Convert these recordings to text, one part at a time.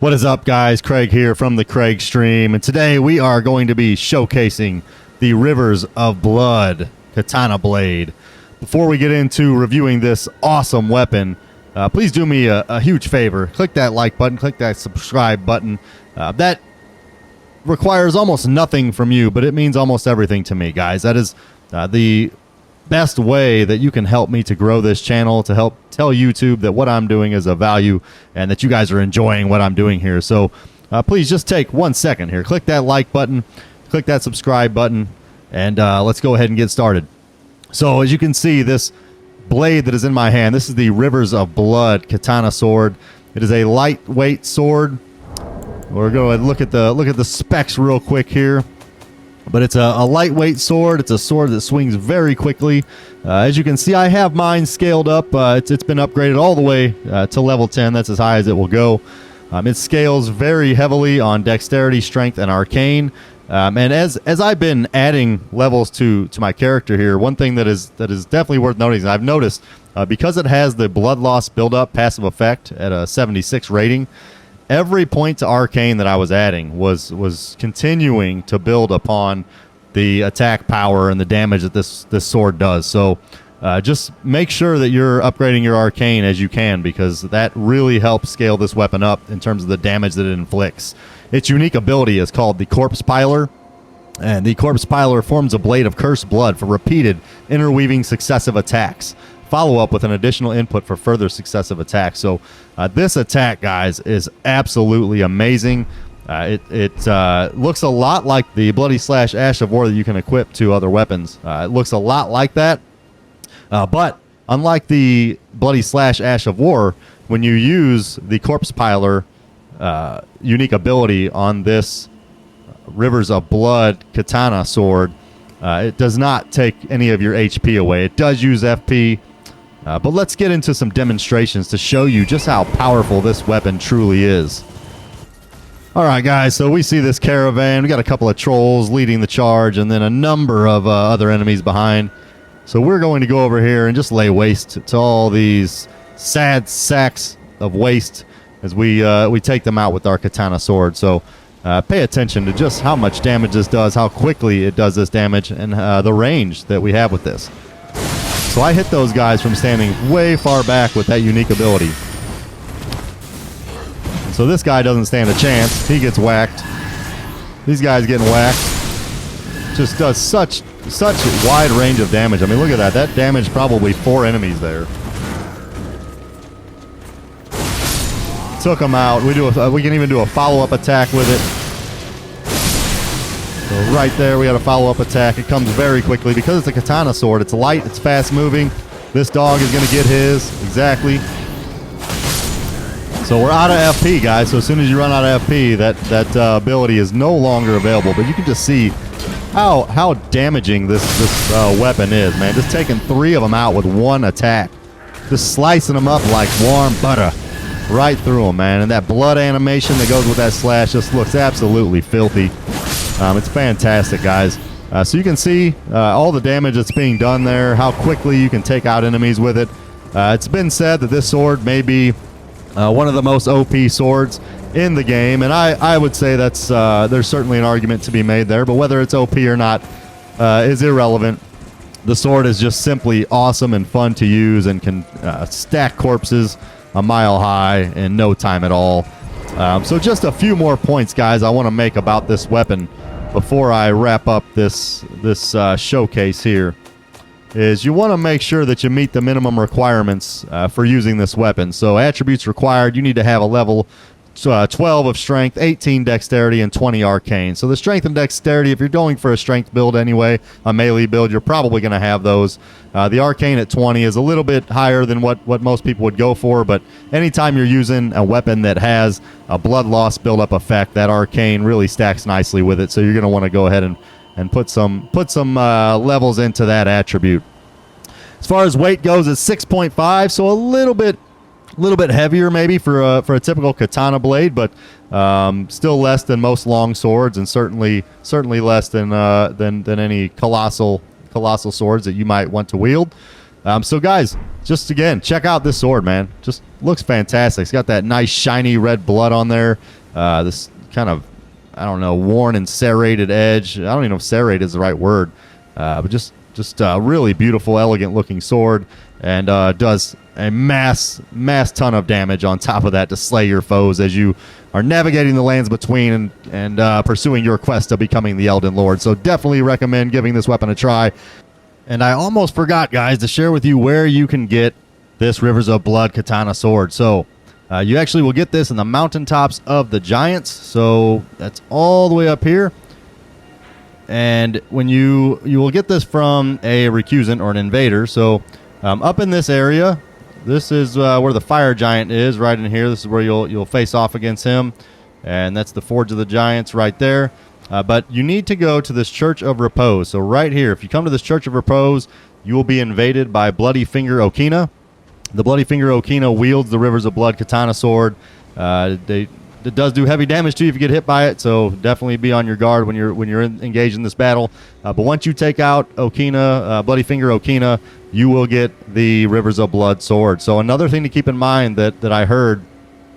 What is up, guys? Craig here from the Craig Stream, and today we are going to be showcasing the Rivers of Blood Katana Blade. Before we get into reviewing this awesome weapon, please do me a huge favor. Click that like button, click that subscribe button. That requires almost nothing from you, but it means almost everything to me, guys. That is the best way that you can help me to grow this channel, to help tell YouTube that what I'm doing is of value and that you guys are enjoying what I'm doing here. So please just take 1 second here. Click that like button, click that subscribe button, and let's go ahead and get started. So as you can see, this blade that is in my hand, this is the Rivers of Blood Katana sword. It is a lightweight sword. We're going to look at the specs real quick here. But it's a lightweight sword. It's a sword that swings very quickly. As you can see, I have mine scaled up. It's been upgraded all the way to level 10. That's as high as it will go. It scales very heavily on dexterity, strength, and arcane. And as I've been adding levels to my character here, one thing that is definitely worth noting is I've noticed because it has the blood loss buildup passive effect at a 76 rating, every point to arcane that I was adding was continuing to build upon the attack power and the damage that this sword does. So just make sure that you're upgrading your arcane as you can, because that really helps scale this weapon up in terms of the damage that it inflicts. Its unique ability is called the Corpse Piler, and the Corpse Piler forms a blade of cursed blood for repeated interweaving successive attacks. Follow up with an additional input for further successive attacks. So this attack, guys, is absolutely amazing. It looks a lot like the Bloody Slash Ash of War that you can equip to other weapons. It looks a lot like that. But unlike the Bloody Slash Ash of War, when you use the Corpse Piler unique ability on this Rivers of Blood Katana sword, it does not take any of your HP away. It does use FP. But let's get into some demonstrations to show you just how powerful this weapon truly is. Alright, guys, so we see this caravan. We got a couple of trolls leading the charge and then a number of other enemies behind. So we're going to go over here and just lay waste to all these sad sacks of waste as we take them out with our katana sword. So pay attention to just how much damage this does, how quickly it does this damage, and the range that we have with this. So I hit those guys from standing way far back with that unique ability. So this guy doesn't stand a chance. He gets whacked. These guys getting whacked. Just does such wide range of damage. I mean, look at that. That damaged probably 4 enemies there. Took them out. We can even do a follow-up attack with it. So right there, we got a follow-up attack. It comes very quickly. Because it's a katana sword, it's light, it's fast-moving. This dog is going to get his. Exactly. So we're out of FP, guys. So as soon as you run out of FP, that ability is no longer available. But you can just see how damaging this weapon is, man. Just taking 3 of them out with 1 attack. Just slicing them up like warm butter. Right through them, man. And that blood animation that goes with that slash just looks absolutely filthy. It's fantastic, guys. So you can see all the damage that's being done there, how quickly you can take out enemies with it. It's been said that this sword may be one of the most OP swords in the game, and I would say that's there's certainly an argument to be made there, but whether it's OP or not is irrelevant. The sword is just simply awesome and fun to use and can stack corpses a mile high in no time at all. So just a few more points, guys, I want to make about this weapon before I wrap up this showcase here. Is you want to make sure that you meet the minimum requirements for using this weapon. So attributes required, you need to have a level 12 of strength, 18 dexterity, and 20 arcane. So the strength and dexterity, if you're going for a strength build anyway, a melee build, you're probably going to have those. The arcane at 20 is a little bit higher than what most people would go for, but anytime you're using a weapon that has a blood loss build-up effect, that arcane really stacks nicely with it. So you're going to want to go ahead and put some levels into that attribute. As far as weight goes, it's 6.5, so a little bit heavier maybe for a typical katana blade, but still less than most long swords, and certainly less than any colossal swords that you might want to wield. So guys, just again, check out this sword, man. Just looks fantastic. It's got that nice shiny red blood on there. This kind of, I don't know, worn and serrated edge. I don't even know if serrated is the right word, but just a really beautiful, elegant looking sword, and does a mass ton of damage on top of that to slay your foes as you are navigating the lands between and pursuing your quest of becoming the Elden Lord. So definitely recommend giving this weapon a try. And I almost forgot, guys, to share with you where you can get this Rivers of Blood katana sword. So you actually will get this in the mountaintops of the Giants. So that's all the way up here. And when you will get this from a recusant or an invader. So up in this area, this is where the fire giant is, right in here. This is where you'll face off against him. And that's the Forge of the Giants right there. But you need to go to this Church of Repose. So right here, if you come to this Church of Repose, you will be invaded by Bloody Finger Okina. The Bloody Finger Okina wields the Rivers of Blood katana sword. It does do heavy damage to you if you get hit by it, so definitely be on your guard when you're engaged in this battle. But once you take out Okina, Bloody Finger Okina, you will get the Rivers of Blood sword. So another thing to keep in mind that I heard,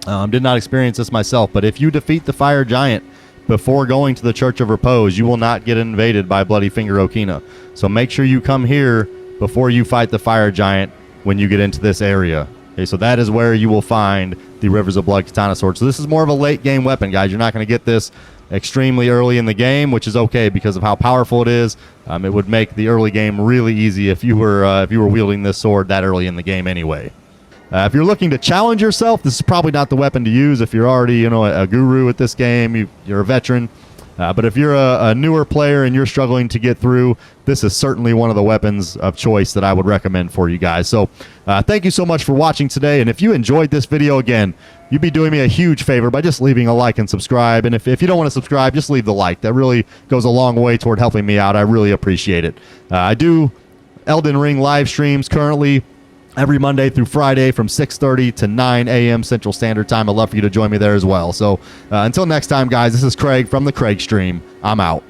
did not experience this myself, but if you defeat the fire giant before going to the Church of Repose, you will not get invaded by Bloody Finger Okina. So make sure you come here before you fight the fire giant when you get into this area. Okay, so that is where you will find the Rivers of Blood katana sword. So this is more of a late game weapon, guys. You're not going to get this extremely early in the game, which is okay because of how powerful it is. It would make the early game really easy if you were wielding this sword that early in the game anyway. If you're looking to challenge yourself, this is probably not the weapon to use. If you're already, a guru at this game, you're a veteran. But if you're a newer player and you're struggling to get through, this is certainly one of the weapons of choice that I would recommend for you guys. So thank you so much for watching today. And if you enjoyed this video, again, you'd be doing me a huge favor by just leaving a like and subscribe. And if you don't want to subscribe, just leave the like. That really goes a long way toward helping me out. I really appreciate it. I do Elden Ring live streams currently every Monday through Friday from 6:30 to 9 a.m. Central Standard Time. I'd love for you to join me there as well. So until next time, guys, this is Craig from the Craig Stream. I'm out.